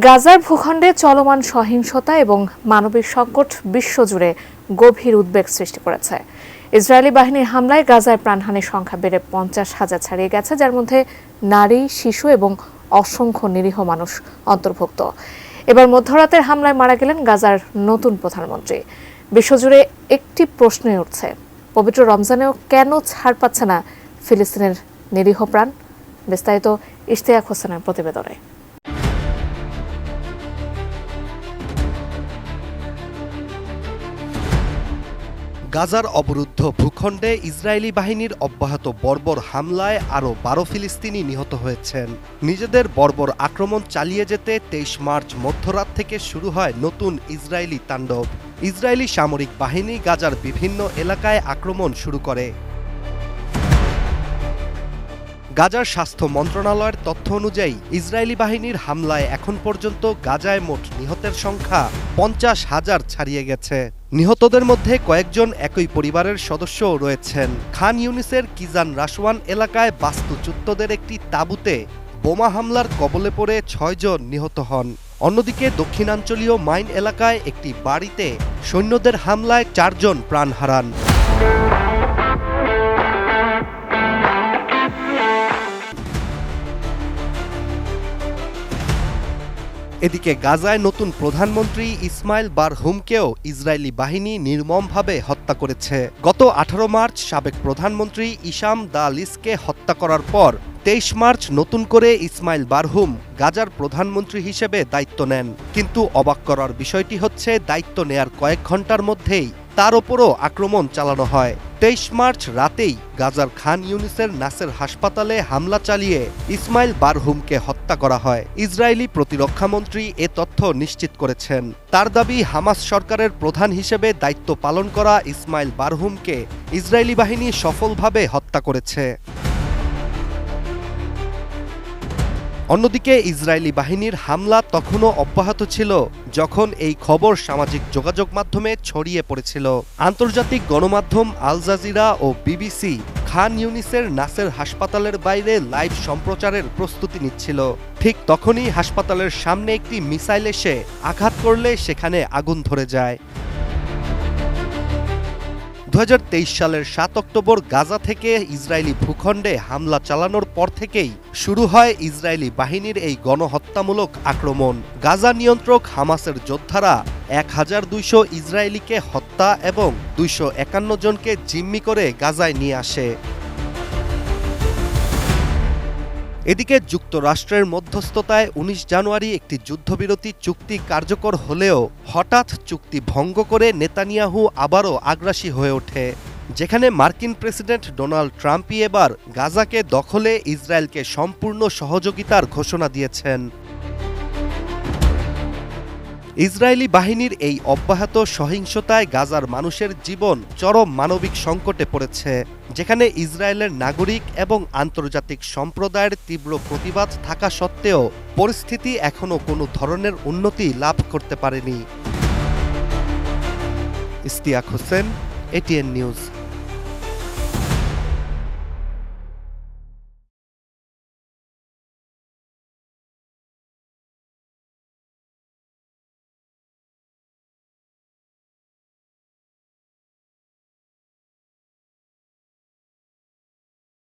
গাজার ভূখণ্ডে চলমান সহিংসতা এবং মানবিক সংকট বিশ্বজুড়ে গভীর উদ্বেগ সৃষ্টি করেছে। ইসরায়েলি বাহিনীর হামলায় গাজায় প্রাণহানির সংখ্যা বেড়ে 50,000 ছাড়িয়ে গেছে, যার মধ্যে নারী, শিশু এবং অসংখ্য নিরীহ মানুষ অন্তর্ভুক্ত। এবার মধ্যরাতের হামলায় মারা গেলেন গাজার নতুন প্রধানমন্ত্রী। বিশ্বজুড়ে একটি প্রশ্নই উঠছে, পবিত্র রমজানেও কেন ছাড় পাচ্ছে না ফিলিস্তিনের নিরীহ প্রাণ? বিস্তারিত ইশতিয়াক হোসেনের প্রতিবেদনে। গাজার অবরুদ্ধ ভূখণ্ডে ইসরায়েলি বাহিনীর অব্যাহত বর্বর হামলায় আরও 12 ফিলিস্তিনি নিহত হয়েছেন। নিজেদের বর্বর আক্রমণ চালিয়ে যেতে 23 মার্চ মধ্যরাত থেকে শুরু হয় নতুন ইসরায়েলি তাণ্ডব। ইসরায়েলি সামরিক বাহিনী গাজার বিভিন্ন এলাকায় আক্রমণ শুরু করে। গাজার স্বাস্থ্য মন্ত্রণালয়ের তথ্য অনুযায়ী ইসরায়েলি বাহিনীর হামলায় এখন পর্যন্ত গাজায় মোট নিহতের সংখ্যা 50,000 ছাড়িয়ে গেছে। নিহতদের মধ্যে কয়েকজন একই পরিবারের সদস্যও রয়েছেন। খান ইউনিসের কিজান রাশওয়ান এলাকায় বাস্তুচ্যুতদের একটি তাঁবুতে বোমা হামলার কবলে পড়ে 6 জন নিহত হন। অন্যদিকে দক্ষিণাঞ্চলীয় মাইন এলাকায় একটি বাড়িতে সৈন্যদের হামলায় 4 জন প্রাণ হারান। এদিকে গাজায় নতুন প্রধানমন্ত্রী ইসমাইল বারহুমকেও ইসরায়েলি বাহিনী নির্মমভাবে হত্যা করেছে। গত 18 মার্চ সাবেক প্রধানমন্ত্রী ইসাম দালিসকে হত্যা করার পর 23 মার্চ নতুন করে ইসমাইল বারহুম গাজার প্রধানমন্ত্রী হিসেবে দায়িত্ব নেন। কিন্তু অবাক করার বিষয়টি হচ্ছে, দায়িত্ব নেয়ার কয়েক ঘন্টার মধ্যেই তার ওপরও আক্রমণ চালানো হয়। 23 মার্চ রাতেই গাজার খান ইউনিসের নাসের হাসপাতালে হামলা চালিয়ে ইসমাইল বারহুমকে হত্যা করা হয়। ইসরায়েলি প্রতিরক্ষামন্ত্রী এ তথ্য নিশ্চিত করেছেন। তার দাবি, হামাস সরকারের প্রধান হিসেবে দায়িত্ব পালন করা ইসমাইল বারহুমকে ইসরায়েলি বাহিনী সফলভাবে হত্যা করেছে। অন্যদিকে ইসরায়েলি বাহিনীর হামলা তখনও অব্যাহত ছিল যখন এই খবর সামাজিক যোগাযোগ মাধ্যমে ছড়িয়ে পড়েছিল। আন্তর্জাতিক গণমাধ্যম আল জাজিরা ও বিবিসি খান ইউনিসের নাসের হাসপাতালের বাইরে লাইভ সম্প্রচারের প্রস্তুতি নিচ্ছিল। ঠিক তখনই হাসপাতালের সামনে একটি মিসাইল এসে আঘাত করলে সেখানে আগুন ধরে যায়। 2023 সালের 7 অক্টোবর গাজা থেকে ইসরায়েলি ভূখণ্ডে হামলা চালানোর পর থেকেই শুরু হয় ইসরায়েলি বাহিনীর এই গণহত্যামূলক আক্রমণ। গাজা নিয়ন্ত্রক হামাসের যোদ্ধারা 1200 ইসরায়েলিকে হত্যা এবং 251 জনকে জিম্মি করে গাজায় নিয়ে আসে। এদিকে যুক্তরাষ্ট্রের মধ্যস্থতায় 19 জানুয়ারি একটি যুদ্ধবিরতি চুক্তি কার্যকর হলেও হঠাৎ চুক্তি ভঙ্গ করে নেতানিয়াহু আবারও আগ্রাসী হয়ে ওঠে, যেখানে মার্কিন প্রেসিডেন্ট ডোনাল্ড ট্রাম্পই এবার গাজাকে দখলে ইসরায়েলকে সম্পূর্ণ সহযোগিতার ঘোষণা দিয়েছেন। ইসরায়েলি বাহিনীর এই অব্যাহত সহিংসতায় গাজার মানুষের জীবন চরম মানবিক সংকটে পড়েছে, যেখানে ইসরায়েলের নাগরিক এবং আন্তর্জাতিক সম্প্রদায়ের তীব্র প্রতিবাদ থাকা সত্ত্বেও পরিস্থিতি এখনও কোনো ধরনের উন্নতি লাভ করতে পারেনি। Ishtiaq Hossain, ATN news.